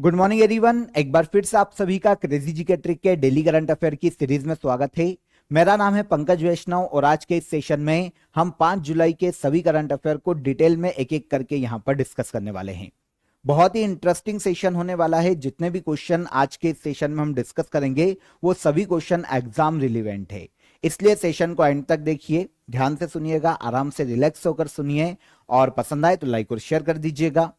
Good morning everyone. एक बार फिर से आप सभी का क्रेजी जी के ट्रिक के डेली करंट अफेयर की सीरीज में स्वागत है। मेरा नाम है पंकज वैष्णव और आज के इस सेशन में हम 5 जुलाई के सभी करंट अफेयर को डिटेल में एक एक करके यहां पर डिस्कस करने वाले हैं। बहुत ही इंटरेस्टिंग सेशन होने वाला है। जितने भी क्वेश्चन आज के इस सेशन में हम डिस्कस करेंगे वो सभी क्वेश्चन एग्जाम रिलेवेंट है, इसलिए सेशन को एंड तक देखिए, ध्यान से सुनिएगा, आराम से रिलैक्स होकर सुनिए और पसंद आए तो लाइक और शेयर कर दीजिएगा।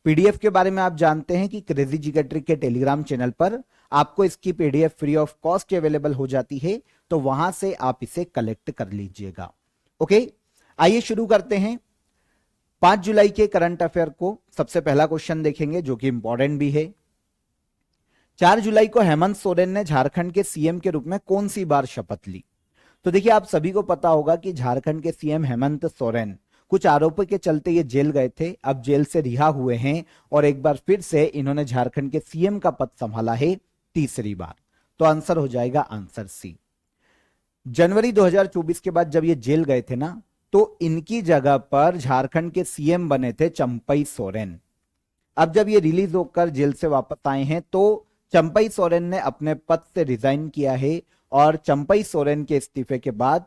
पीडीएफ के बारे में आप जानते हैं कि क्रेजी जी के ट्रिक के टेलीग्राम चैनल पर आपको इसकी PDF free of cost available हो जाती है, तो वहां से आप इसे कलेक्ट कर लीजिएगा। ओके, आइए शुरू करते हैं 5 जुलाई के करंट अफेयर को। सबसे पहला क्वेश्चन देखेंगे जो कि इंपॉर्टेंट भी है। 4 जुलाई को हेमंत सोरेन ने झारखंड के सीएम के रूप में कौन सी बार शपथ ली? तो देखिए, आप सभी को पता होगा कि झारखंड के सीएम हेमंत सोरेन कुछ आरोपों के चलते ये जेल गए थे, अब जेल से रिहा हुए हैं और एक बार फिर से इन्होंने झारखंड के सीएम का पद संभाला है तीसरी बार। तो आंसर हो जाएगा आंसर सी। जनवरी 2024 के बाद जब ये जेल गए थे ना, तो इनकी जगह पर झारखंड के सीएम बने थे चंपई सोरेन। अब जब ये रिलीज होकर जेल से वापस आए हैं तो चंपई सोरेन ने अपने पद से रिजाइन किया है और चंपई सोरेन के इस्तीफे के बाद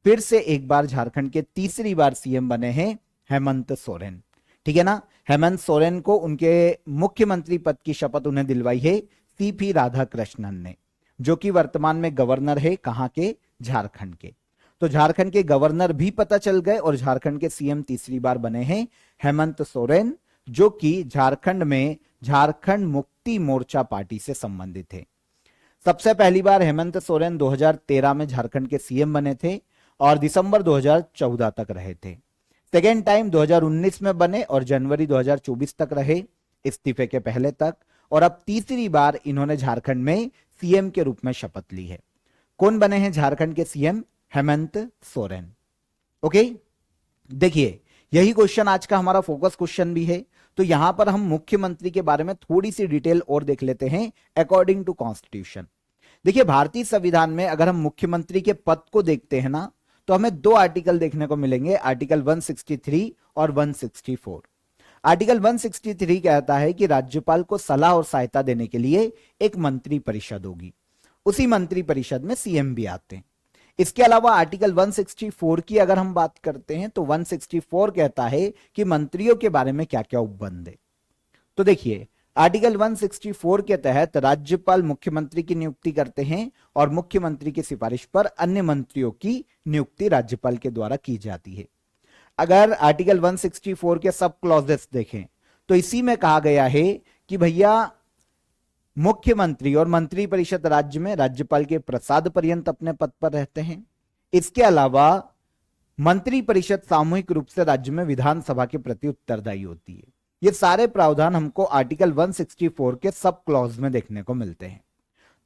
फिर से एक बार झारखंड के तीसरी बार सीएम बने हैं हेमंत सोरेन। ठीक है ना। हेमंत सोरेन को उनके मुख्यमंत्री पद की शपथ उन्हें दिलवाई है सीपी राधाकृष्णन ने, जो कि वर्तमान में गवर्नर है कहां के? झारखंड के। तो झारखंड के गवर्नर भी पता चल गए और झारखंड के सीएम तीसरी बार बने हैं हेमंत सोरेन, जो कि झारखंड में झारखंड मुक्ति मोर्चा पार्टी से संबंधित है। सबसे पहली बार हेमंत सोरेन 2013 में झारखंड के सीएम बने थे और दिसंबर 2014 तक रहे थे। सेकेंड टाइम 2019 में बने और जनवरी 2024 तक रहे इस्तीफे के पहले तक, और अब तीसरी बार इन्होंने झारखंड में सीएम के रूप में शपथ ली है। कौन बने हैं झारखंड के सीएम? हेमंत सोरेन। ओके, देखिए यही क्वेश्चन आज का हमारा फोकस क्वेश्चन भी है, तो यहां पर हम मुख्यमंत्री के बारे में थोड़ी सी डिटेल और देख लेते हैं अकॉर्डिंग टू कॉन्स्टिट्यूशन। देखिए, भारतीय संविधान में अगर हम मुख्यमंत्री के पद को देखते हैं ना, तो हमें दो आर्टिकल देखने को मिलेंगे, आर्टिकल 163 और 164। आर्टिकल 163 कहता है कि राज्यपाल को सलाह और सहायता देने के लिए एक मंत्री परिषद होगी, उसी मंत्री परिषद में सीएम भी आते हैं। इसके अलावा आर्टिकल 164 की अगर हम बात करते हैं तो 164 कहता है कि मंत्रियों के बारे में क्या क्या उपबंध है। तो देखिए, आर्टिकल 164 के तहत राज्यपाल मुख्यमंत्री की नियुक्ति करते हैं और मुख्यमंत्री की सिफारिश पर अन्य मंत्रियों की नियुक्ति राज्यपाल के द्वारा की जाती है। अगर आर्टिकल 164 के सब क्लॉजेस देखें तो इसी में कहा गया है कि भैया मुख्यमंत्री और मंत्री परिषद राज्य में राज्यपाल के प्रसाद पर्यंत अपने पद पर रहते हैं। इसके अलावा मंत्री परिषद सामूहिक रूप से राज्य में विधानसभा के प्रति उत्तरदायी होती है। ये सारे प्रावधान हमको आर्टिकल 164 के सब क्लॉज में देखने को मिलते हैं।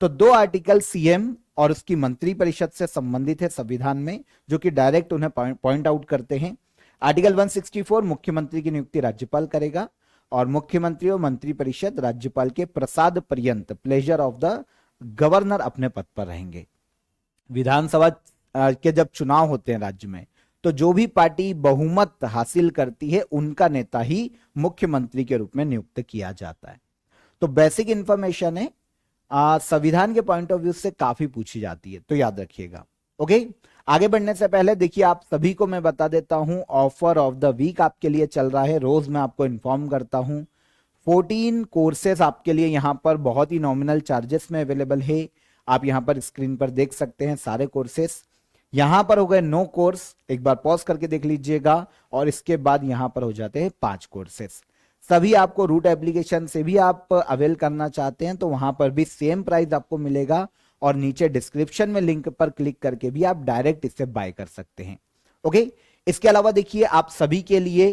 तो दो आर्टिकल सीएम और उसकी मंत्री परिषद से संबंधित है संविधान में, जो कि डायरेक्ट उन्हें पॉइंट आउट करते हैं। आर्टिकल 164 मुख्यमंत्री की नियुक्ति राज्यपाल करेगा और मुख्यमंत्री और मंत्री परिषद राज्यपाल के प्रसाद पर्यंत, प्लेजर ऑफ द गवर्नर, अपने पद पर रहेंगे। विधानसभा के जब चुनाव होते हैं राज्य में, तो जो भी पार्टी बहुमत हासिल करती है उनका नेता ही मुख्यमंत्री के रूप में नियुक्त किया जाता है। तो बेसिक इंफॉर्मेशन है, संविधान के पॉइंट ऑफ व्यू से काफी पूछी जाती है, तो याद रखिएगा। ओके, आगे बढ़ने से पहले देखिए, आप सभी को मैं बता देता हूं, ऑफर ऑफ द वीक आपके लिए चल रहा है। रोज मैं आपको इन्फॉर्म करता हूं। 14 कोर्सेस आपके लिए यहां पर बहुत ही नॉमिनल चार्जेस में अवेलेबल है। आप यहां पर स्क्रीन पर देख सकते हैं सारे कोर्सेस। यहां पर हो गए 9 कोर्स, एक बार पॉज करके देख लीजिएगा, और इसके बाद यहां पर हो जाते हैं 5 कोर्सेस। सभी आपको रूट एप्लीकेशन से भी आप अवेल करना चाहते हैं तो वहां पर भी सेम प्राइस आपको मिलेगा, और नीचे डिस्क्रिप्शन में लिंक पर क्लिक करके भी आप डायरेक्ट इसे बाय कर सकते हैं। ओके, इसके अलावा देखिए, आप सभी के लिए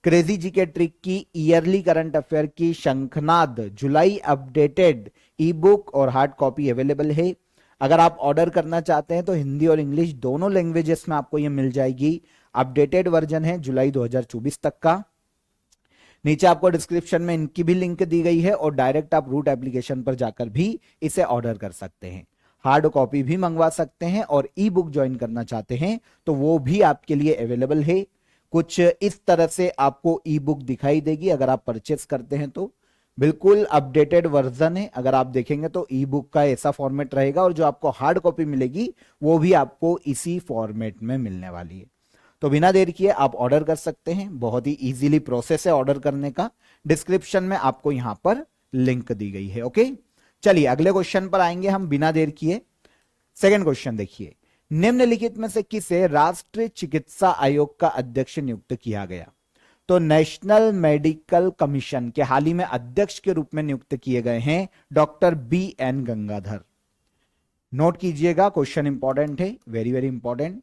क्रेजी जी के ट्रिक की ईयरली करंट अफेयर की शंखनाद जुलाई अपडेटेड ई बुक और हार्ड कॉपी अवेलेबल है। अगर आप ऑर्डर करना चाहते हैं तो हिंदी और इंग्लिश दोनों लैंग्वेजेस में आपको ये मिल जाएगी। अपडेटेड वर्जन है जुलाई 2024 तक का। नीचे आपको डिस्क्रिप्शन में इनकी भी लिंक दी गई है और डायरेक्ट आप रूट एप्लीकेशन पर जाकर भी इसे ऑर्डर कर सकते हैं। हार्ड कॉपी भी मंगवा सकते हैं और ई बुक ज्वाइन करना चाहते हैं तो वो भी आपके लिए अवेलेबल है। कुछ इस तरह से आपको ई बुक दिखाई देगी अगर आप परचेस करते हैं तो। बिल्कुल अपडेटेड वर्जन है। अगर आप देखेंगे तो ई बुक का ऐसा फॉर्मेट रहेगा और जो आपको हार्ड कॉपी मिलेगी वो भी आपको इसी फॉर्मेट में मिलने वाली है। तो बिना देर किए आप ऑर्डर कर सकते हैं, बहुत ही इजीली प्रोसेस है ऑर्डर करने का। डिस्क्रिप्शन में आपको यहां पर लिंक दी गई है। ओके, चलिए अगले क्वेश्चन पर आएंगे हम बिना देर किए। सेकंड क्वेश्चन देखिए, निम्नलिखित में से किसे राष्ट्रीय चिकित्सा आयोग का अध्यक्ष नियुक्त किया गया? तो नेशनल मेडिकल कमीशन के हाल ही में अध्यक्ष के रूप में नियुक्त किए गए हैं डॉक्टर BN गंगाधर। नोट कीजिएगा, क्वेश्चन इंपॉर्टेंट है, very very important.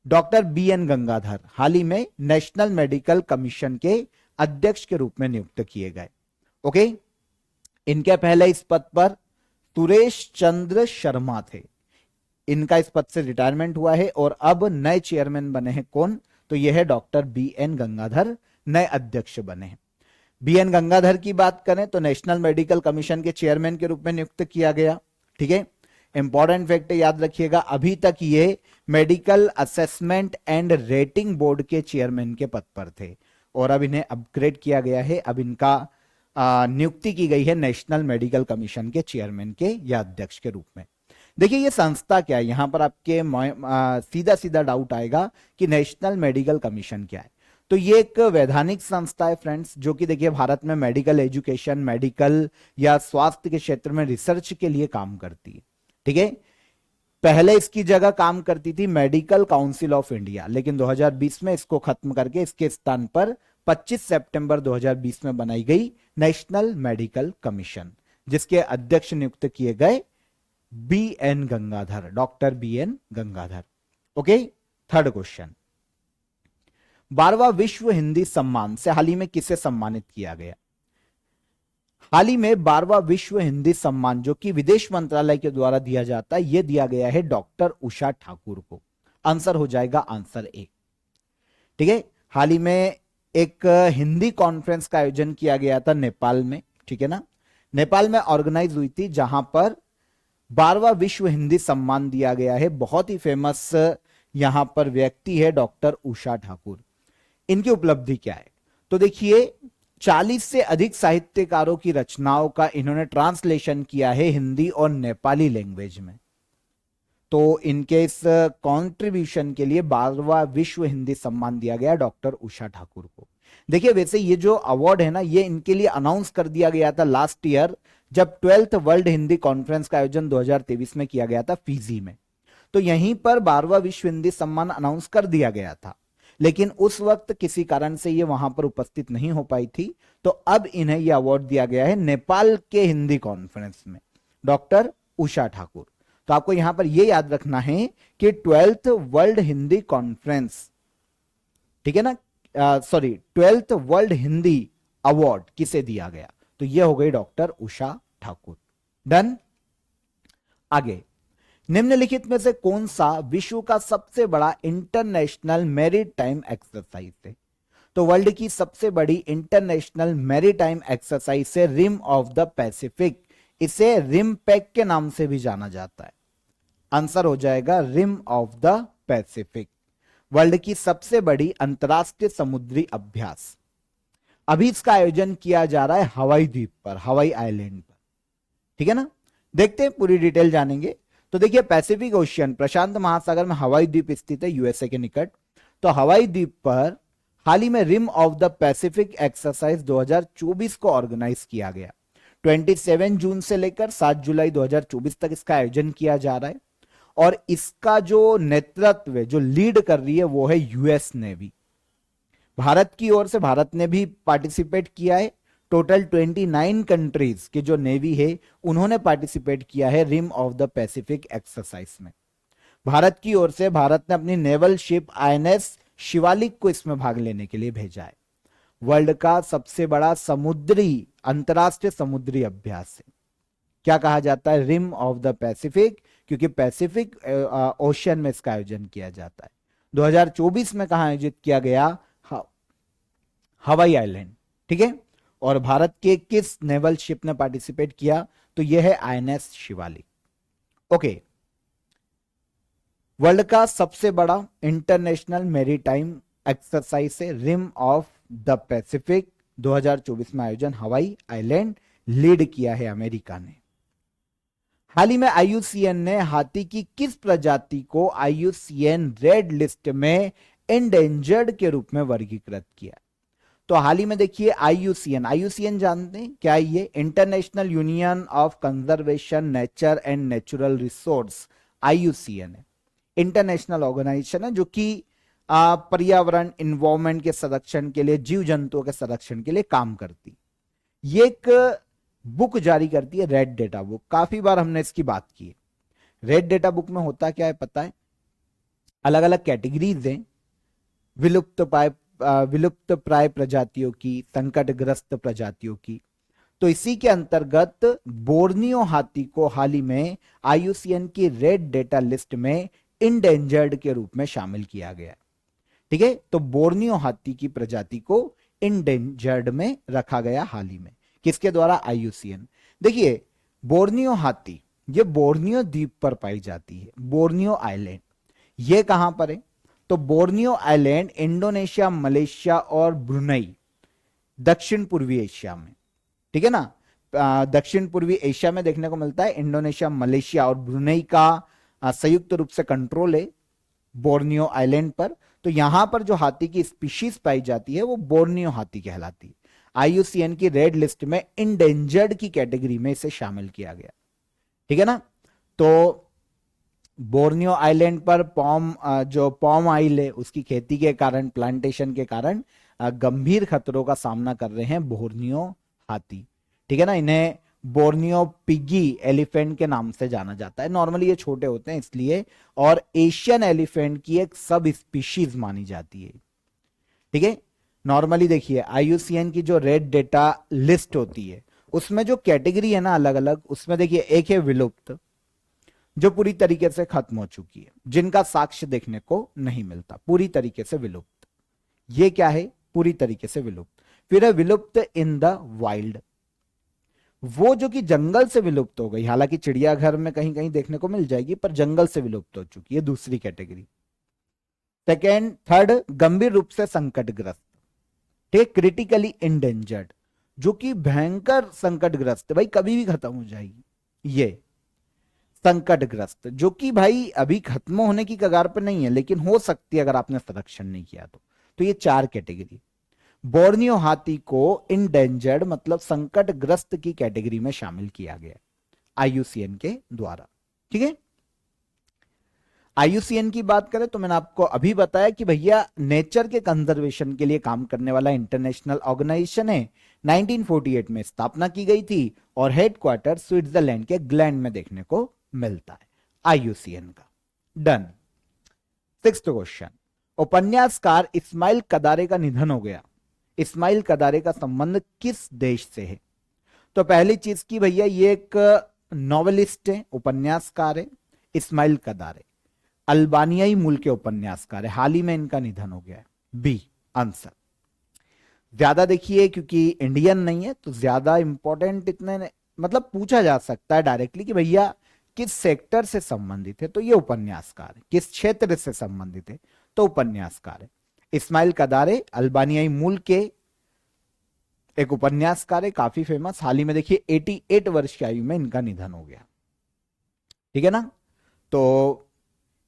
Doctor BN Gangadhar हाल ही में नेशनल मेडिकल कमीशन के अध्यक्ष के रूप में नियुक्त किए गए। ओके, इनके पहले इस पद पर सुरेश चंद्र शर्मा थे। इनका इस पद से रिटायरमेंट हुआ है और अब नए चेयरमैन बने हैं कौन? तो यह है डॉक्टर BN गंगाधर, नए अध्यक्ष बने हैं। BN गंगाधर की बात करें तो नेशनल मेडिकल कमीशन के चेयरमैन के रूप में नियुक्त किया गया। ठीक है, इंपॉर्टेंट फैक्ट याद रखिएगा, अभी तक ये medical assessment and rating board के चेयरमैन के पद पर थे और अब इन्हें अपग्रेड किया गया है। अब इनका नियुक्ति की गई है नेशनल मेडिकल कमीशन के चेयरमैन के या अध्यक्ष के रूप में। देखिए ये संस्था क्या है, यहां पर आपके सीधा सीधा डाउट आएगा कि नेशनल मेडिकल कमीशन क्या है। तो ये एक वैधानिक संस्था है फ्रेंड्स, जो कि देखिए भारत में मेडिकल एजुकेशन, मेडिकल या स्वास्थ्य के क्षेत्र में रिसर्च के लिए काम करती है। ठीक है, पहले इसकी जगह काम करती थी मेडिकल काउंसिल ऑफ इंडिया, लेकिन 2020 में इसको खत्म करके इसके स्थान पर 25 सितंबर 2020 में बनाई गई नेशनल मेडिकल कमीशन, जिसके अध्यक्ष नियुक्त किए गए BN Gangadhar, doctor BN Gangadhar. Okay, third question, 12वां विश्व हिंदी सम्मान से हाल ही में किसे सम्मानित किया गया? हाल ही में 12वां विश्व हिंदी सम्मान जो कि विदेश मंत्रालय के द्वारा दिया जाता है, यह दिया गया है डॉक्टर उषा ठाकुर को। आंसर हो जाएगा आंसर ए। ठीक है, हाल ही में एक हिंदी कॉन्फ्रेंस का आयोजन किया गया था नेपाल में। ठीक है ना, नेपाल में ऑर्गेनाइज हुई थी, जहां पर 12वां विश्व हिंदी सम्मान दिया गया है। बहुत ही फेमस यहां पर व्यक्ति है डॉक्टर उषा ठाकुर। इनकी उपलब्धि क्या है? तो देखिए 40 से अधिक साहित्यकारों की रचनाओं का इन्होंने ट्रांसलेशन किया है हिंदी और नेपाली लैंग्वेज में। तो इनके इस कंट्रीब्यूशन के लिए 12वां विश्व हिंदी सम्मान दिया गया डॉक्टर उषा ठाकुर को। देखिए वैसे ये जो अवार्ड है ना, ये इनके लिए अनाउंस कर दिया गया था लास्ट ईयर, जब 12th वर्ल्ड हिंदी कॉन्फ्रेंस का आयोजन 2023 में किया गया था फिजी में। तो यहीं पर 12वां विश्व हिंदी सम्मान अनाउंस कर दिया गया था, लेकिन उस वक्त किसी कारण से ये वहां पर उपस्थित नहीं हो पाई थी। तो अब इन्हें यह अवार्ड दिया गया है नेपाल के हिंदी कॉन्फ्रेंस में, डॉक्टर उषा ठाकुर। तो आपको यहां पर यह याद रखना है कि 12th वर्ल्ड हिंदी कॉन्फ्रेंस, ठीक है ना, sorry 12th world Hindi award किसे दिया गया? तो यह हो गई डॉक्टर उषा ठाकुर। डन। आगे, निम्नलिखित में से कौन सा विश्व का सबसे बड़ा इंटरनेशनल मैरीटाइम एक्सरसाइज है? तो वर्ल्ड की सबसे बड़ी इंटरनेशनल मैरीटाइम एक्सरसाइज है रिम ऑफ द पैसिफिक। इसे रिमपैक के नाम से भी जाना जाता है। आंसर हो जाएगा rim of the Pacific, world की सबसे बड़ी अंतरराष्ट्रीय समुद्री अभ्यास। अभी इसका आयोजन किया जा रहा है हवाई द्वीप पर, हवाई आइलैंड पर। ठीक है ना, देखते हैं पूरी डिटेल जानेंगे। तो देखिए पैसिफिक ओशियन, प्रशांत महासागर में हवाई द्वीप स्थित है यूएसए के निकट। तो हवाई द्वीप पर हाल ही में rim of the Pacific exercise 2024 को ऑर्गेनाइज किया गया। 27 जून से लेकर 7 जुलाई 2024 तक इसका आयोजन किया जा रहा है और इसका जो नेतृत्व है, जो लीड कर रही है, वो है यूएस नेवी। भारत की ओर से भारत ने भी पार्टिसिपेट किया है। टोटल 29 कंट्रीज के जो नेवी है उन्होंने पार्टिसिपेट किया है rim of the Pacific exercise में। भारत की ओर से भारत ने अपनी नेवल शिप INS शिवालिक को इसमें भाग लेने के लिए भेजा है। वर्ल्ड का सबसे बड़ा समुद्री, अंतरराष्ट्रीय समुद्री अभ्यास है। क्या कहा जाता है? रिम ऑफ द पैसिफिक, क्योंकि पैसिफिक ओशियन में इसका आयोजन किया जाता है। 2024 में कहां आयोजित किया गया? Hawaii island. ठीक है, और भारत के किस नेवल शिप ने पार्टिसिपेट किया? तो यह है INS शिवालिक। ओके, वर्ल्ड का सबसे बड़ा इंटरनेशनल मैरीटाइम एक्सरसाइज है रिम ऑफ द पैसिफिक 2024 में आयोजन हवाई आइलैंड लीड किया है अमेरिका ने। हाल ही में आईयूसीएन ने हाथी की किस प्रजाति को आईयूसीएन रेड लिस्ट में एंडेंजर्ड के रूप में वर्गीकृत किया? तो हाल ही में देखिए आईयूसीएन जानते हैं क्या? ये international union of conservation nature and natural resource IUCN है, इंटरनेशनल ऑर्गेनाइजेशन है जो कि पर्यावरण इन्वायरमेंट के संरक्षण के लिए, जीव जंतुओं के संरक्षण के लिए काम करती। ये एक बुक जारी करती है, रेड डेटा बुक। काफी बार हमने इसकी बात की है। रेड डेटा बुक में होता क्या है पता है? अलग अलग कैटेगरीज हैं, विलुप्त प्राय प्रजातियों की, संकटग्रस्त प्रजातियों की। तो इसी के अंतर्गत बोर्नियो हाथी को हाल ही में आईयूसीएन की रेड डेटा लिस्ट में इंडेंजर्ड के रूप में शामिल किया गया। ठीक है, तो बोर्नियो हाथी की प्रजाति को इंडेंजर्ड में रखा गया हाल ही में। किसके द्वारा? आईयूसीएन। देखिए बोर्नियो हाथी ये बोर्नियो द्वीप पर पाई जाती है, बोर्नियो आइलैंड। ये कहां पर है? तो बोर्नियो आइलैंड इंडोनेशिया, मलेशिया और ब्रुनई, दक्षिण पूर्वी एशिया में। ठीक है ना, दक्षिण पूर्वी एशिया में देखने को मिलता है। इंडोनेशिया, मलेशिया और ब्रुनई का संयुक्त रूप से कंट्रोल है बोर्नियो आइलैंड पर। तो यहां पर जो हाथी की स्पीशीज पाई जाती है वो बोर्नियो हाथी कहलाती है। आईयूसीएन की रेड लिस्ट में इंडेंजर्ड की कैटेगरी में इसे शामिल किया गया। ठीक है ना, तो बोर्नियो आइलैंड पर जो पॉम आइल है उसकी खेती के कारण, प्लांटेशन के कारण गंभीर खतरों का सामना कर रहे हैं बोर्नियो हाथी। ठीक है ना, इन्हें बोर्नियो पिगी एलिफेंट के नाम से जाना जाता है। नॉर्मली ये छोटे होते हैं इसलिए, और एशियन एलिफेंट की एक सब स्पीशीज मानी जाती है। ठीक है, नॉर्मली देखिए आईयूसीएन की जो रेड डेटा लिस्ट होती है उसमें जो कैटेगरी है ना अलग अलग, उसमें देखिए एक है विलुप्त, जो पूरी तरीके से खत्म हो चुकी है, जिनका साक्ष्य देखने को नहीं मिलता, पूरी तरीके से विलुप्त। ये क्या है? पूरी तरीके से विलुप्त। फिर है विलुप्त इन द वाइल्ड, वो जो कि जंगल से विलुप्त हो गई, हालांकि चिड़ियाघर में कहीं कहीं देखने को मिल जाएगी, पर जंगल से विलुप्त हो चुकी है, दूसरी कैटेगरी। सेकेंड, थर्ड, गंभीर रूप से संकटग्रस्त, ठीक, क्रिटिकली इंडेंजर्ड, जो कि भयंकर संकटग्रस्त है, भाई कभी भी खत्म हो जाएगी। ये संकटग्रस्त जो कि भाई अभी खत्म होने की कगार पर नहीं है, लेकिन हो सकती है अगर आपने संरक्षण नहीं किया तो ये चार कैटेगरी। बोर्नियो हाथी को इंडेंजर्ड मतलब संकटग्रस्त की कैटेगरी में शामिल किया गया आईयूसीएन के द्वारा। ठीक है, आईयूसीएन की बात करें तो मैंने आपको अभी बताया कि भैया नेचर के कंजर्वेशन के लिए काम करने वाला इंटरनेशनल ऑर्गेनाइजेशन है। 1948 में स्थापना की गई थी और हेडक्वार्टर स्विट्जरलैंड के ग्लैंड में देखने को मिलता है आईयूसीएन का। डन। सिक्स्थ क्वेश्चन, उपन्यासकार इस्माइल कदारे का निधन हो गया। इस्माइल कदारे का संबंध किस देश से है? तो पहली चीज की भैया ये एक नॉवेलिस्ट है, उपन्यासकार है, इस्माइल कदारे अल्बानियाई मूल के उपन्यासकार है। हाल ही में इनका निधन हो गया है। B answer. ज्यादा देखिए क्योंकि इंडियन नहीं है तो ज्यादा इंपॉर्टेंट इतने मतलब पूछा जा सकता है डायरेक्टली कि भैया किस सेक्टर से संबंधित है, तो ये उपन्यासकार है। किस क्षेत्र से संबंधित है, तो उपन्यासकार है। इस्माइल कदारे अल्बानियाई मूल के एक उपन्यासकार है, काफी फेमस। हाल ही में देखिए 88 वर्ष की आयु में इनका निधन हो गया। ठीक है ना, तो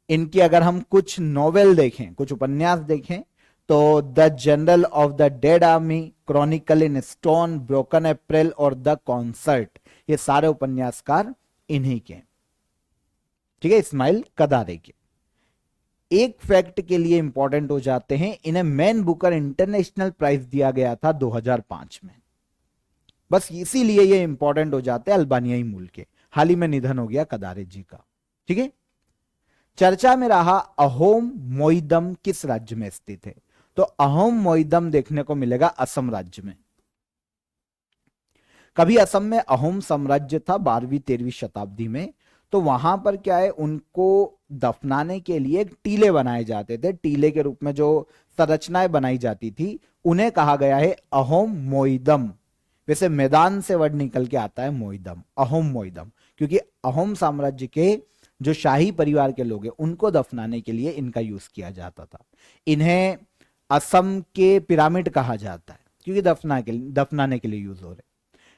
इनकी अगर हम कुछ नॉवेल देखें, कुछ उपन्यास देखें तो the general of the dead army, chronicle in stone, broken April और द कॉन्सर्ट, ये सारे उपन्यासकार इन्हीं के। ठीक है, इस्माइल कदारे के। एक फैक्ट के लिए इंपॉर्टेंट हो जाते हैं, इन्हें मैन बुकर इंटरनेशनल प्राइज दिया गया था 2005 में। बस इसीलिए ये इंपॉर्टेंट हो जाते हैं, अल्बानियाई मूल के। हाल ही में निधन हो गया कदारे जी का। ठीक है, चर्चा में रहा अहोम मोइदम किस राज्य में स्थित है? तो अहोम मोइदम देखने को मिलेगा असम राज्य में। कभी असम में अहोम साम्राज्य था 12वीं-13वीं शताब्दी में, तो वहां पर क्या है, उनको दफनाने के लिए टीले बनाए जाते थे। टीले के रूप में जो संरचनाएं बनाई जाती थी उन्हें कहा गया है अहोम मोइदम। वैसे मैदान से वर्ड निकल के आता है मोइदम, अहोम मोइदम, क्योंकि अहोम साम्राज्य के जो शाही परिवार के लोग हैं उनको दफनाने के लिए इनका यूज किया जाता था। इन्हें असम के पिरामिड कहा जाता है। क्योंकि दफनाने के लिए यूज हो रहे।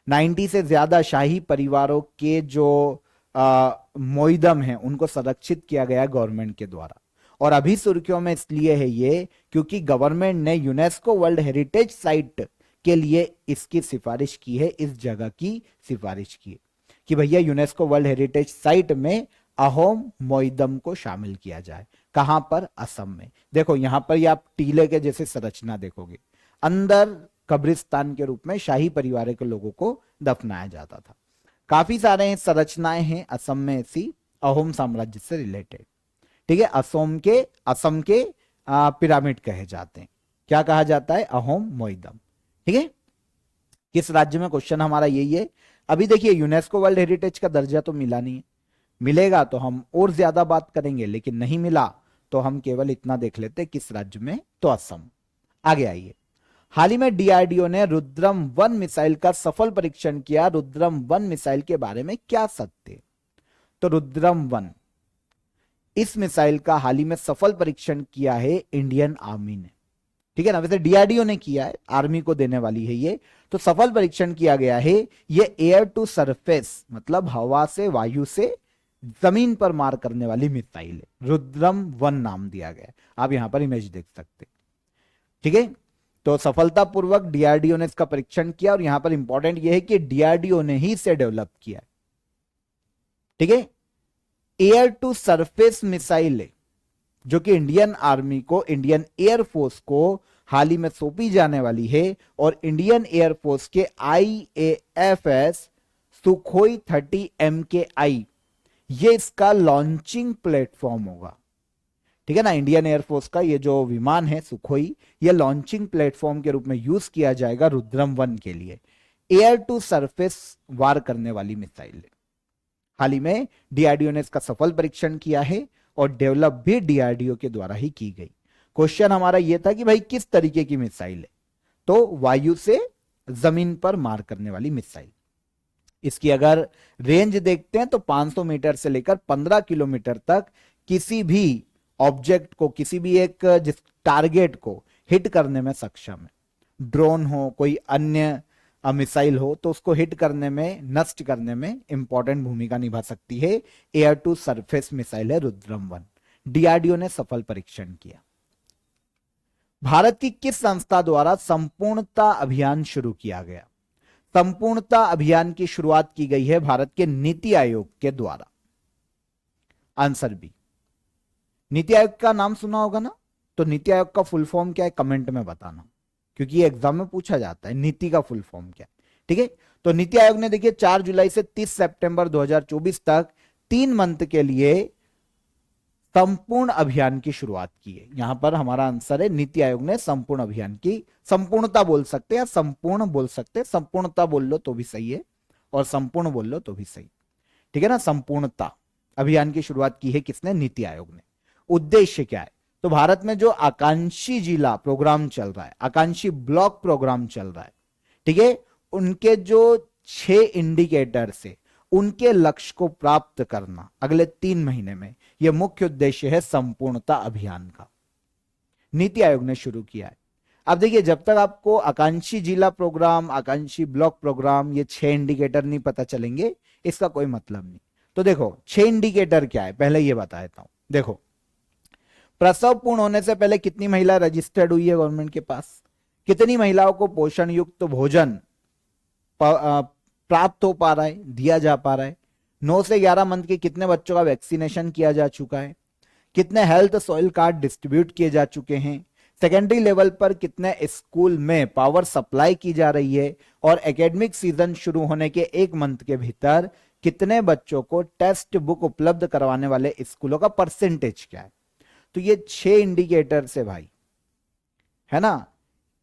90 से ज्यादा शाही परिवारों के जो मोइदम हैं उनको संरक्षित किया गया गवर्नमेंट के द्वारा। और अभी सुर्खियों में इसलिए है ये क्योंकि गवर्नमेंट ने यूनेस्को वर्ल्ड हेरिटेज साइट के लिए इसकी सिफारिश की है, इस जगह की सिफारिश की है कि भैया यूनेस्को वर्ल्ड हेरिटेज साइट में अहोम मोइदम को शामिल किया जाए। कहां पर? असम में। देखो यहां पर ये आप टीले के जैसे संरचना देखोगे, अंदर कब्रिस्तान के रूप में शाही परिवार के लोगों को दफनाया जाता था। काफी सारे संरचनाएं हैं असम में ऐसी अहोम साम्राज्य से रिलेटेड। ठीक है, असम के पिरामिड कहे जाते हैं। क्या कहा जाता है? अहोम मोइदम। ठीक है, किस राज्य में? क्वेश्चन हमारा यही है। अभी देखिए यूनेस्को वर्ल्ड हेरिटेज का दर्जा तो मिला नहीं है, मिलेगा तो हम और ज्यादा बात करेंगे, लेकिन नहीं मिला तो हम केवल इतना देख लेते किस राज्य में, तो असम। आगे आइए। हाल ही में डीआरडीओ ने रुद्रम 1 मिसाइल का सफल परीक्षण किया। रुद्रम 1 मिसाइल के बारे में क्या सत्य? तो रुद्रम 1 इस मिसाइल का हाल ही में सफल परीक्षण किया है इंडियन आर्मी ने। ठीक है ना, वैसे डीआरडीओ ने किया है, आर्मी को देने वाली है ये, तो सफल परीक्षण किया गया है। ये एयर टू सरफेस मतलब हवा से, वायु से जमीन पर मार करने वाली मिसाइल है। रुद्रम 1 नाम दिया गया है, आप यहां पर इमेज देख सकते। ठीक है, तो सफलतापूर्वक डीआरडीओ ने इसका परीक्षण किया और यहां पर इंपॉर्टेंट यह है कि डीआरडीओ ने ही इसे डेवलप किया है। ठीक है, एयर टू सरफेस मिसाइल है जो कि इंडियन आर्मी को, इंडियन एयरफोर्स को हाल ही में सौंपी जाने वाली है। और इंडियन एयरफोर्स के IAFS सुखोई 30 MKI ये इसका लॉन्चिंग प्लेटफॉर्म होगा। ठीक है ना, इंडियन एयरफोर्स का ये जो विमान है सुखोई, ये लॉन्चिंग प्लेटफॉर्म के रूप में यूज किया जाएगा रुद्रम 1 के लिए। एयर टू सरफेस वार करने वाली मिसाइल है। हाल ही में डीआरडीओ ने इसका सफल परीक्षण किया है और डेवलप भी डीआरडीओ के द्वारा ही की गई। क्वेश्चन हमारा यह था कि भाई किस तरीके की मिसाइल है, तो वायु से जमीन पर मार करने वाली मिसाइल। इसकी अगर रेंज देखते हैं तो 500 मीटर से लेकर 15 किलोमीटर तक किसी भी ऑब्जेक्ट को, किसी भी एक जिस टारगेट को हिट करने में सक्षम है। ड्रोन हो, कोई अन्य मिसाइल हो, तो उसको हिट करने में, नष्ट करने में इंपॉर्टेंट भूमिका निभा सकती है। एयर टू सरफेस मिसाइल है रुद्रम 1। डीआरडीओ ने सफल परीक्षण किया। भारत की किस संस्था द्वारा संपूर्णता अभियान शुरू किया गया? संपूर्णता अभियान की शुरुआत की गई है भारत के नीति आयोग के द्वारा। Answer B. नीति आयोग का नाम सुना होगा ना, तो नीति आयोग का फुल फॉर्म क्या है कमेंट में बताना, क्योंकि ये एग्जाम में पूछा जाता है नीति का फुल फॉर्म क्या है। ठीक है, तो नीति आयोग ने देखिए 4 जुलाई से 30 सितंबर 2024 तक 3 मंथ के लिए संपूर्ण अभियान की शुरुआत की है। यहां पर हमारा आंसर है नीति आयोग ने संपूर्ण अभियान की, संपूर्णता बोल सकते हैं या संपूर्ण बोल सकते हैं, संपूर्णता बोल लो तो भी सही है और संपूर्ण बोल लो तो भी सही। ठीक है ना, संपूर्णता अभियान की शुरुआत की है किसने? नीति आयोग ने। उद्देश्य क्या है? तो भारत में जो आकांक्षी जिला प्रोग्राम चल रहा है, आकांक्षी ब्लॉक प्रोग्राम चल रहा है, ठीक है, उनके जो 6 इंडिकेटर से उनके लक्ष्य को प्राप्त करना अगले 3 महीने में, यह मुख्य उद्देश्य है संपूर्णता अभियान का। नीति आयोग ने शुरू किया है। अब देखिए, जब तक आपको आकांक्षी जिला प्रोग्राम, आकांक्षी ब्लॉक प्रोग्राम, ये 6 इंडिकेटर नहीं पता चलेंगे, इसका कोई मतलब नहीं। तो देखो 6 इंडिकेटर क्या है पहले ये बता देता हूं। देखो, प्रसव पूर्ण होने से पहले कितनी महिला रजिस्टर्ड हुई है गवर्नमेंट के पास, कितनी महिलाओं को पोषण युक्त भोजन प्राप्त हो पा रहा है, दिया जा पा रहा है, 9 से 11 मंथ के कितने बच्चों का वैक्सीनेशन किया जा चुका है, कितने हेल्थ सॉइल कार्ड डिस्ट्रीब्यूट किए जा चुके हैं, सेकेंडरी लेवल पर कितने स्कूल में पावर सप्लाई की जा रही है, और एकेडमिक सीजन शुरू होने के 1 मंथ के भीतर कितने बच्चों को टेक्स्ट बुक उपलब्ध करवाने वाले स्कूलों का परसेंटेज क्या है। तो ये 6 इंडिकेटर से भाई, है ना,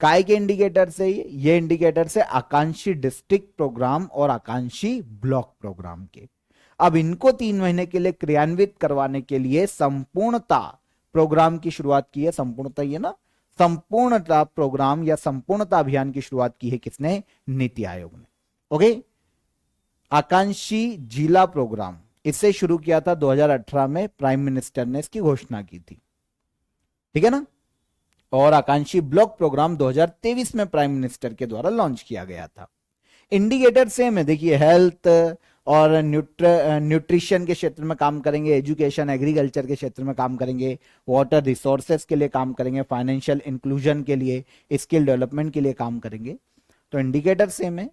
काय के इंडिकेटर से, ये इंडिकेटर से आकांक्षी डिस्ट्रिक्ट प्रोग्राम और आकांक्षी ब्लॉक प्रोग्राम के। अब इनको 3 महीने के लिए क्रियान्वित करवाने के लिए संपूर्णता प्रोग्राम की शुरुआत की है। संपूर्णता, ये ना, संपूर्णता प्रोग्राम या संपूर्णता अभियान की शुरुआत की है किसने? नीति आयोग ने। ओके, आकांक्षी जिला प्रोग्राम इसे शुरू किया था 2018 में, प्राइम मिनिस्टर ने इसकी घोषणा की थी। ठीक है ना, और आकांक्षी ब्लॉक प्रोग्राम 2023 में प्राइम मिनिस्टर के द्वारा लॉन्च किया गया था। इंडिकेटर सेम है, देखिए हेल्थ और न्यूट्रिशन के क्षेत्र में काम करेंगे, एजुकेशन एग्रीकल्चर के क्षेत्र में काम करेंगे, वाटर रिसोर्सेस के लिए काम करेंगे, फाइनेंशियल इंक्लूजन के लिए, स्किल डेवलपमेंट के लिए काम करेंगे। तो इंडिकेटर सेम है।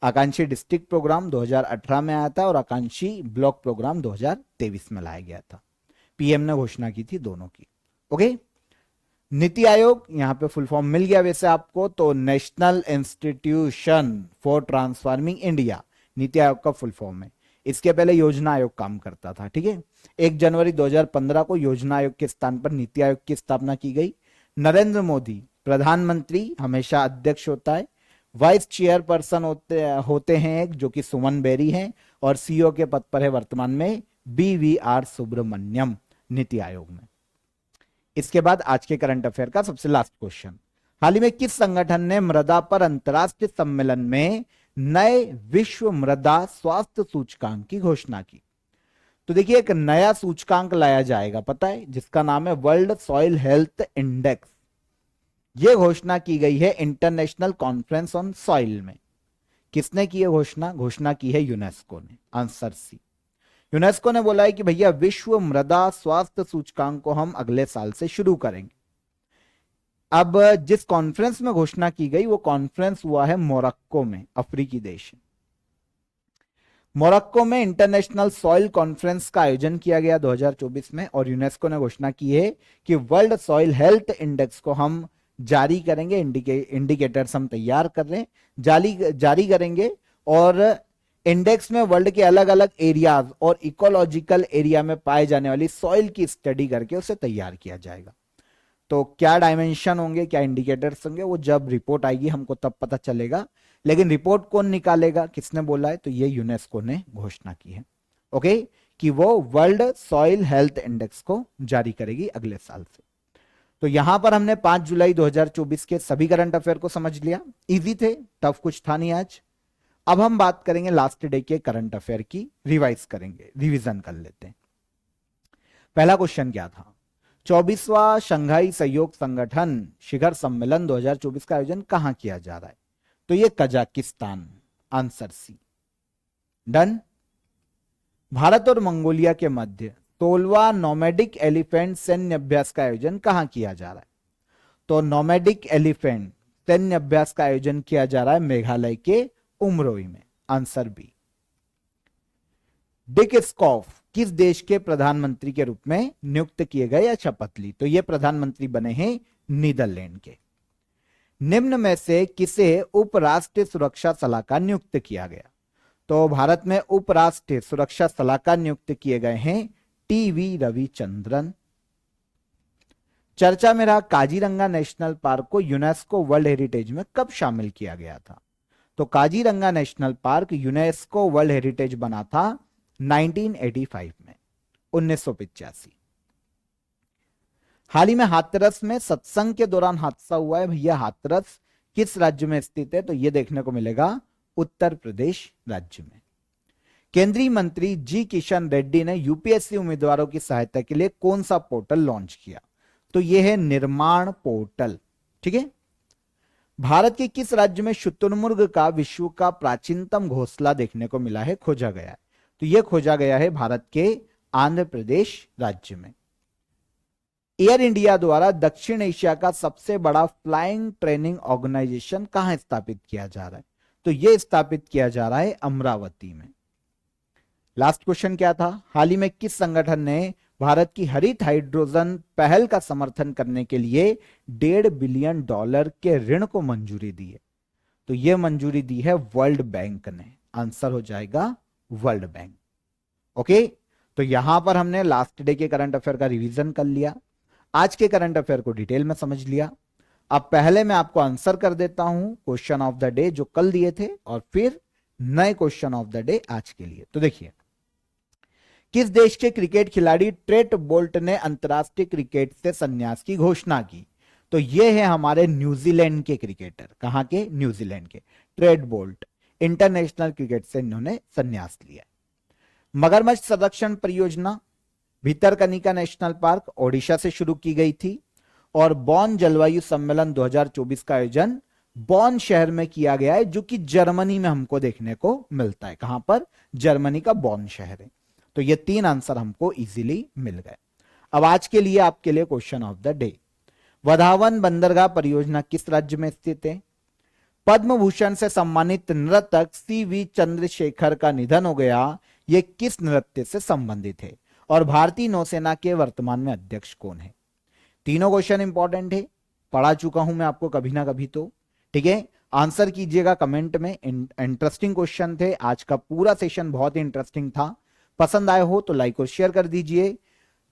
आकांक्षी डिस्ट्रिक्ट प्रोग्राम 2018 में आया था और आकांक्षी ब्लॉक प्रोग्राम 2023 में लाया गया था। पीएम ने घोषणा की थी दोनों की। ओके, नीति आयोग, यहां पे फुल फॉर्म मिल गया वैसे आपको, तो national institution for transforming India नीति आयोग का फुल फॉर्म है। इसके पहले योजना आयोग काम करता था, ठीक है। 1 जनवरी 2015 को योजना आयोग के स्थान पर नीति आयोग की स्थापना की गई। नरेंद्र मोदी प्रधानमंत्री हमेशा अध्यक्ष होता है, वाइस चेयरपर्सन होते हैं एक जो कि सुमन बेरी हैं, और सीईओ के पद पर है वर्तमान में BVR सुब्रमण्यम नीति आयोग में। इसके बाद आज के करंट अफेयर का सबसे लास्ट क्वेश्चन, हाल ही में किस संगठन ने मृदा पर अंतरराष्ट्रीय सम्मेलन में नए विश्व मृदा स्वास्थ्य सूचकांक की घोषणा की? तो देखिए एक नया सूचकांक लाया जाएगा, पता है, जिसका नाम है वर्ल्ड सॉइल हेल्थ इंडेक्स। यह घोषणा की गई है इंटरनेशनल कॉन्फ्रेंस ऑन सॉइल में। किसने की है घोषणा? घोषणा की है यूनेस्को ने। Answer C. यूनेस्को ने बोला है कि भैया विश्व मृदा स्वास्थ्य सूचकांक को हम अगले साल से शुरू करेंगे। अब जिस कॉन्फ्रेंस में घोषणा की गई वो कॉन्फ्रेंस हुआ है मोरक्को में, अफ्रीकी देश। मोरक्को में इंटरनेशनल सॉइल कॉन्फ्रेंस का आयोजन किया गया 2024 में, और यूनेस्को ने घोषणा की है कि वर्ल्ड सॉइल हेल्थ इंडेक्स को हम जारी करेंगे। इंडिकेटर्स हम तैयार कर रहे हैं, जारी करेंगे, और इंडेक्स में वर्ल्ड के अलग अलग एरियाज और इकोलॉजिकल एरिया में पाए जाने वाली सॉइल की स्टडी करके उसे तैयार किया जाएगा। तो क्या डायमेंशन होंगे, क्या इंडिकेटर्स होंगे, वो जब रिपोर्ट आएगी हमको तब पता चलेगा। लेकिन रिपोर्ट कौन निकालेगा, किसने बोला है? तो ये यूनेस्को ने घोषणा की है, ओके, कि वो वर्ल्ड सॉइल हेल्थ इंडेक्स को जारी करेगी अगले साल से। तो यहां पर हमने 5 जुलाई 2024 के सभी करंट अफेयर को समझ लिया। इजी थे, टफ कुछ था नहीं आज। अब हम बात करेंगे लास्ट डे के करंट अफेयर की, रिवाइज करेंगे, रिवीजन कर लेते हैं। पहला क्वेश्चन क्या था? 24वां शंघाई सहयोग संगठन शिखर सम्मेलन 2024 का आयोजन कहां किया जा रहा है? तो ये Kazakhstan. Answer C. Done. Bharat और मंगोलिया के मध्य 16वां नोमैडिक एलिफेंट सैन्य अभ्यास का आयोजन कहां किया जा रहा है? तो नोमैडिक एलिफेंट सैन्य अभ्यास का आयोजन किया जा रहा है मेघालय के उमरोई में। Answer B. डिक स्कॉफ किस देश के प्रधानमंत्री के रूप में नियुक्त किए गए या शपथ ली? तो ये प्रधानमंत्री बने हैं नीदरलैंड के। निम्न में से किसे उपराष्ट्रीय सुरक्षा सलाहकार नियुक्त किया गया? तो भारत में उपराष्ट्रीय सुरक्षा सलाहकार नियुक्त किए गए हैं टीवी रविचंद्रन। चर्चा में रहा काजीरंगा नेशनल पार्क को यूनेस्को वर्ल्ड हेरिटेज में कब शामिल किया गया था? तो Kaziranga national park UNESCO world heritage बना था 1985 में, 1985। हाल ही में हाथरस में सत्संग के दौरान हादसा हुआ है। भैया हाथरस किस राज्य में स्थित है? तो यह देखने को मिलेगा उत्तर प्रदेश राज्य में। केंद्रीय मंत्री जी किशन रेड्डी ने यूपीएससी उम्मीदवारों की सहायता के लिए कौन सा पोर्टल लॉन्च किया? तो यह है निर्माण पोर्टल, ठीक है। भारत के किस राज्य में शुतुरमुर्ग का विश्व का प्राचीनतम घोंसला देखने को मिला है, खोजा गया है? तो यह खोजा गया है भारत के आंध्र प्रदेश राज्य में। एयर इंडिया द्वारा दक्षिण एशिया का सबसे बड़ा फ्लाइंग ट्रेनिंग ऑर्गेनाइजेशन कहां स्थापित किया जा रहा है? तो यह स्थापित किया जा रहा है अमरावती में। लास्ट क्वेश्चन क्या था? हाल ही में किस संगठन ने भारत की हरित हाइड्रोजन पहल का समर्थन करने के लिए $1.5 बिलियन के ऋण को मंजूरी दी है? तो यह मंजूरी दी है वर्ल्ड बैंक ने। आंसर हो जाएगा वर्ल्ड बैंक, ओके। तो यहां पर हमने लास्ट डे के करंट अफेयर का रिवीजन कर लिया, आज के करंट अफेयर को डिटेल में समझ लिया। अब पहले मैं आपको आंसर कर देता हूं क्वेश्चन ऑफ द डे जो कल दिए थे, और फिर नए क्वेश्चन ऑफ द डे आज के लिए। तो देखिए, किस देश के क्रिकेट खिलाड़ी ट्रेट बोल्ट ने अंतरराष्ट्रीय क्रिकेट से संन्यास की घोषणा की? तो ये है हमारे न्यूजीलैंड के क्रिकेटर। कहां के? न्यूजीलैंड के ट्रेट बोल्ट। इंटरनेशनल क्रिकेट से इन्होंने संन्यास लिया। मगरमच्छ संरक्षण परियोजना भितरकनिका नेशनल पार्क ओडिशा से शुरू की गई थी, और बॉन जलवायु सम्मेलन 2024 का आयोजन बॉन शहर में किया गया है, जो कि जर्मनी में हमको देखने को मिलता है। कहां पर? जर्मनी का बॉन शहर है। तो ये 3 आंसर हमको इजीली मिल गए। अब आज के लिए आपके लिए question of the day, Wadhawan बंदरगाह परियोजना किस राज्य में स्थित है? पद्म भूषण से सम्मानित नर्तक सी.वी. चंद्रशेखर का निधन हो गया, यह किस नृत्य से संबंधित है? और भारतीय नौसेना के वर्तमान में अध्यक्ष कौन है? तीनों क्वेश्चन इंपॉर्टेंट है, पढ़ा चुका हूं मैं आपको कभी ना कभी तो, ठीक है। आंसर कीजिएगा कमेंट में। इंटरेस्टिंग क्वेश्चन थे, आज का पूरा सेशन बहुत ही इंटरेस्टिंग था। पसंद आए हो तो लाइक और शेयर कर दीजिए।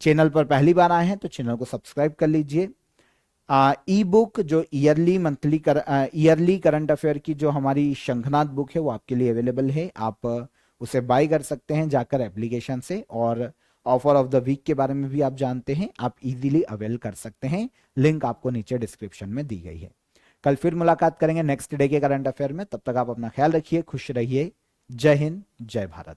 चैनल पर पहली बार आए हैं तो चैनल को सब्सक्राइब कर लीजिए। ई बुक जो ईयरली करंट अफेयर की जो हमारी शंखनाद बुक है वो आपके लिए अवेलेबल है, आप उसे बाय कर सकते हैं जाकर एप्लीकेशन से। और ऑफर ऑफ द वीक के बारे में भी आप जानते हैं, आप इजीली अवेल कर सकते हैं। लिंक आपको नीचे डिस्क्रिप्शन में दी गई है। कल फिर मुलाकात करेंगे नेक्स्ट डे के करंट अफेयर में। तब तक आप अपना ख्याल रखिए, खुश रहिए। जय हिंद, जय भारत।